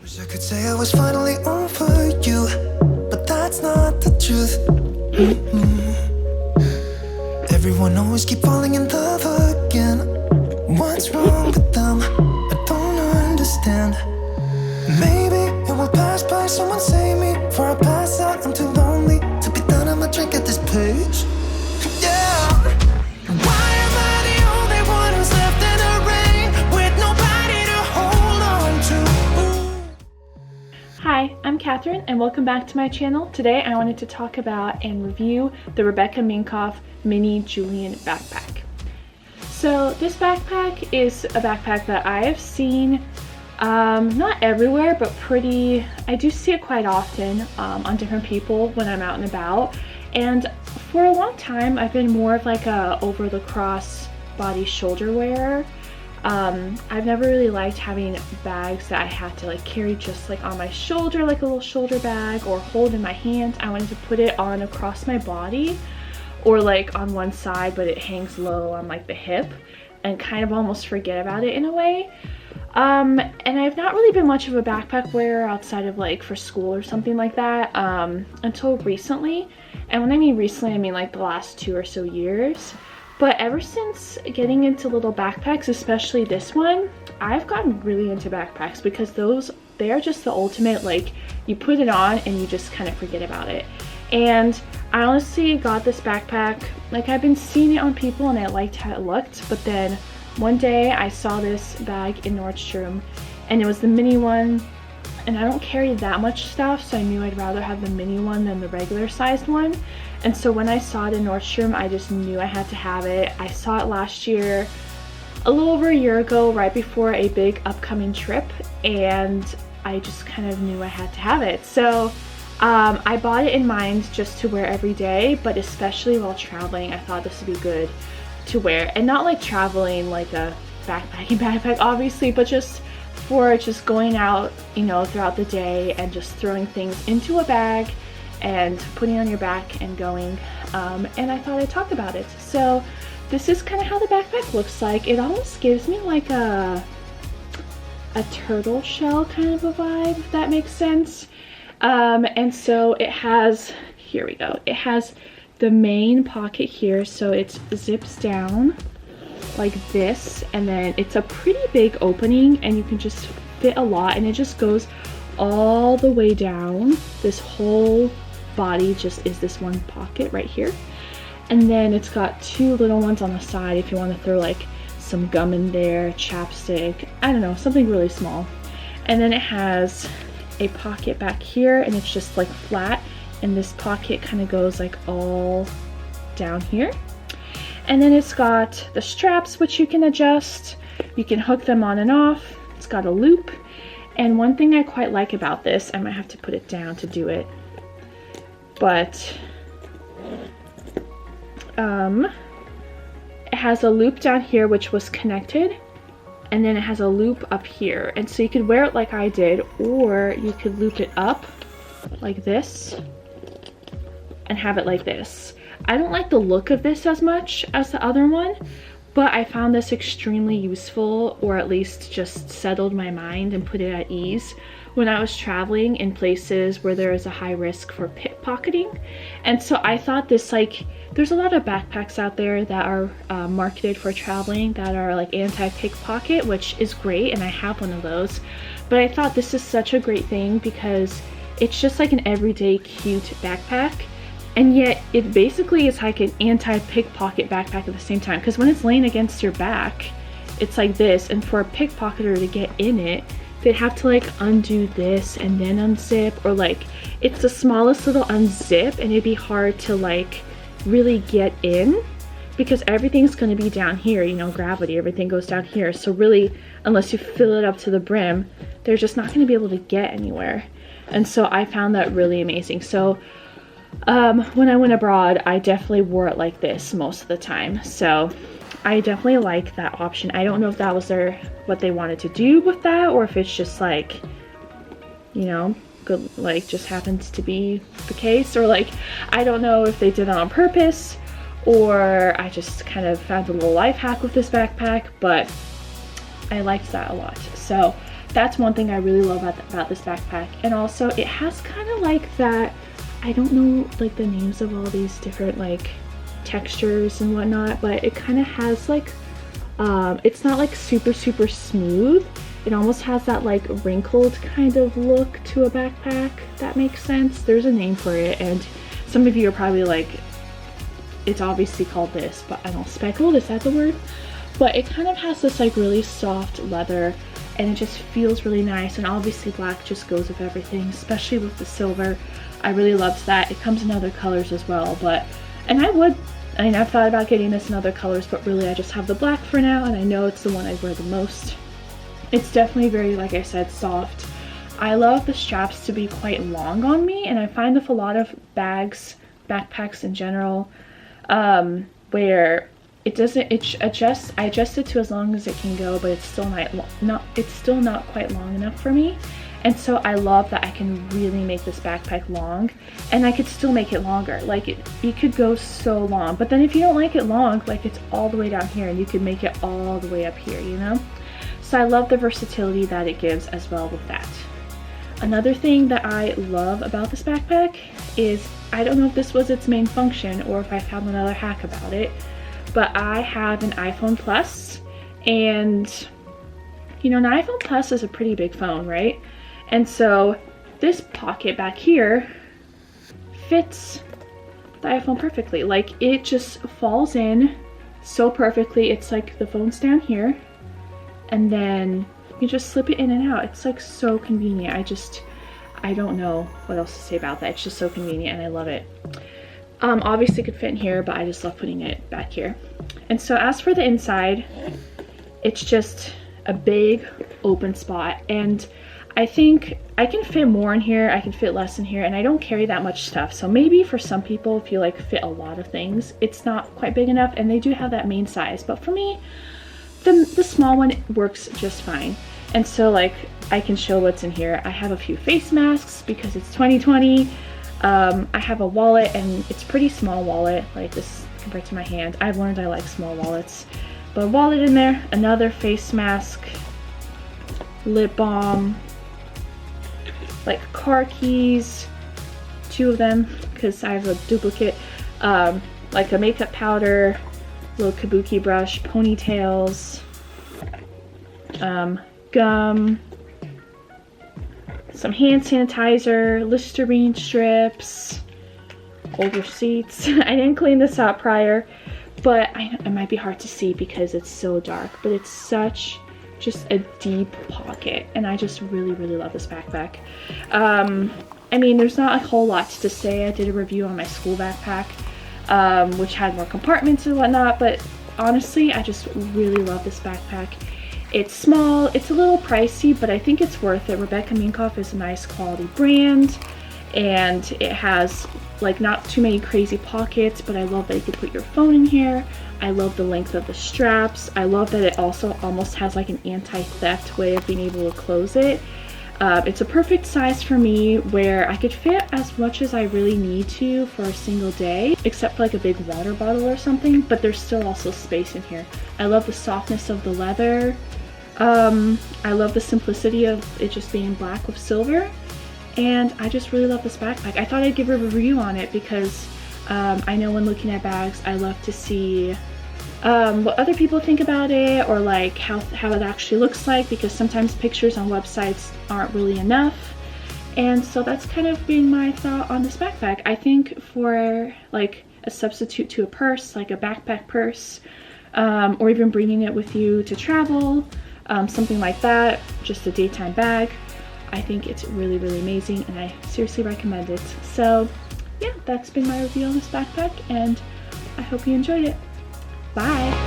Wish I could say I was finally over you, but that's not the truth. Everyone always keep falling in love again. What's wrong with them? I don't understand. Maybe it will pass by, someone save me. Before I pass out, I'm too lonely to be done. I'ma drink at this pace. Yeah. Why am I the only one who's left in the rain with nobody to hold on to? Hi, I'm Catherine and welcome back to my channel. Today I wanted to talk about and review the Minkoff Mini Julian backpack. So this backpack is a backpack that I have seen not everywhere, but I do see it quite often on different people when I'm out and about. And for a long time, I've been more of like a over the cross body shoulder wearer. I've never really liked having bags that I had to like carry just like on my shoulder, like a little shoulder bag, or hold in my hand. I wanted to put it on across my body or like on one side, but it hangs low on like the hip and kind of almost forget about it in a way. And I've not really been much of a backpack wearer outside of like for school or something like that until recently. And when I mean recently, I mean like the last 2 or so years. But ever since getting into little backpacks, especially this one, I've gotten really into backpacks because they are just the ultimate, like you put it on and you just kind of forget about it. And I honestly got this backpack, like I've been seeing it on people and I liked how it looked, but then one day I saw this bag in Nordstrom and it was the mini one, and I don't carry that much stuff, so I knew I'd rather have the mini one than the regular sized one. And so when I saw it in Nordstrom, I just knew I had to have it. I saw it last year, a little over a year ago, right before a big upcoming trip, and I just kind of knew I had to have it. So I bought it in mind just to wear every day, but especially while traveling, I thought this would be good to wear. And not like traveling like a backpack obviously, but just for just going out, you know, throughout the day and just throwing things into a bag and putting it on your back and going. And I thought I'd talk about it. So this is kind of how the backpack looks like. It almost gives me like a turtle shell kind of a vibe, if that makes sense. And so it has, here we go, it has the main pocket here, so it zips down like this, and then it's a pretty big opening and you can just fit a lot, and it just goes all the way down. This whole body just is this one pocket right here, and then it's got 2 little ones on the side if you want to throw like some gum in there, chapstick, I don't know, something really small. And then it has a pocket back here and it's just like flat, and this pocket kind of goes like all down here. And then it's got the straps, which you can adjust. You can hook them on and off. It's got a loop. And one thing I quite like about this, I might have to put it down to do it, but it has a loop down here which was connected, and then it has a loop up here. And so you could wear it like I did, or you could loop it up like this and have it like this. I don't like the look of this as much as the other one, but I found this extremely useful, or at least just settled my mind and put it at ease when I was traveling in places where there is a high risk for pickpocketing. And so I thought this, like, there's a lot of backpacks out there that are marketed for traveling that are like anti-pickpocket, which is great, and I have one of those. But I thought this is such a great thing because it's just like an everyday cute backpack, and yet it basically is like an anti-pickpocket backpack at the same time, because when it's laying against your back, it's like this, and for a pickpocketer to get in it, they'd have to like undo this and then unzip, or like it's the smallest little unzip, and it'd be hard to like really get in because everything's going to be down here, you know, gravity, everything goes down here. So really, unless you fill it up to the brim, they're just not going to be able to get anywhere. And so I found that really amazing. So when I went abroad, I definitely wore it like this most of the time. So I definitely like that option. I don't know if that was what they wanted to do with that, or if it's just like, you know, good, like just happens to be the case, or like, I don't know if they did that on purpose, or I just kind of found a little life hack with this backpack, but I liked that a lot. So that's one thing I really love about this backpack. And also it has kind of like that, I don't know like the names of all these different like textures and whatnot, but it kind of has like it's not like super smooth. It almost has that like wrinkled kind of look to a backpack, if that makes sense. There's a name for it, and some of you are probably like, it's obviously called this, but I don't, speckled, is that the word? But it kind of has this like really soft leather, and it just feels really nice, and obviously black just goes with everything, especially with the silver. I really loved that. It comes in other colors as well, but, and I mean, I've thought about getting this in other colors, but really I just have the black for now, and I know it's the one I wear the most. It's definitely very, like I said, soft. I love the straps to be quite long on me, and I find with a lot of bags, backpacks in general, where it doesn't, I adjust it to as long as it can go, but it's still not quite long enough for me. And so I love that I can really make this backpack long, and I could still make it longer. Like it could go so long, but then if you don't like it long, like it's all the way down here, and you could make it all the way up here, you know? So I love the versatility that it gives as well with that. Another thing that I love about this backpack is, I don't know if this was its main function or if I found another hack about it, but I have an iPhone Plus, and you know, an iPhone Plus is a pretty big phone, right? And so this pocket back here fits the iPhone perfectly. Like it just falls in so perfectly. It's like the phone's down here, and then you just slip it in and out. It's like so convenient. I don't know what else to say about that. It's just so convenient, and I love it. Obviously it could fit in here, but I just love putting it back here. And so as for the inside, it's just a big open spot, and I think I can fit more in here, I can fit less in here, and I don't carry that much stuff. So maybe for some people, if you like fit a lot of things, it's not quite big enough, and they do have that main size. But for me, the small one works just fine. And so like I can show what's in here. I have a few face masks because it's 2020. I have a wallet, and it's pretty small wallet, like this compared to my hand. I've learned I like small wallets. But a wallet in there, another face mask, lip balm, like car keys, 2 of them because I have a duplicate, like a makeup powder, little kabuki brush, ponytails, gum, some hand sanitizer, Listerine strips, old receipts. I didn't clean this out prior, but it might be hard to see because it's so dark, but it's such just a deep pocket, and I just really love this backpack. I mean, there's not a whole lot to say. I did a review on my school backpack, which had more compartments and whatnot, but honestly I just really love this backpack. It's small, it's a little pricey, but I think it's worth it. Rebecca Minkoff is a nice quality brand, and it has like not too many crazy pockets, but I love that you could put your phone in here. I love the length of the straps. I love that it also almost has like an anti-theft way of being able to close it. It's a perfect size for me, where I could fit as much as I really need to for a single day, except for like a big water bottle or something, but there's still also space in here. I love the softness of the leather. I love the simplicity of it just being black with silver, and I just really love this backpack. I thought I'd give a review on it because I know when looking at bags, I love to see what other people think about it, or like how it actually looks like, because sometimes pictures on websites aren't really enough. And so that's kind of been my thought on this backpack. I think for like a substitute to a purse, like a backpack purse, or even bringing it with you to travel, something like that, just a daytime bag, I think it's really amazing, and I seriously recommend it. So yeah, that's been my review on this backpack, and I hope you enjoyed it. Bye!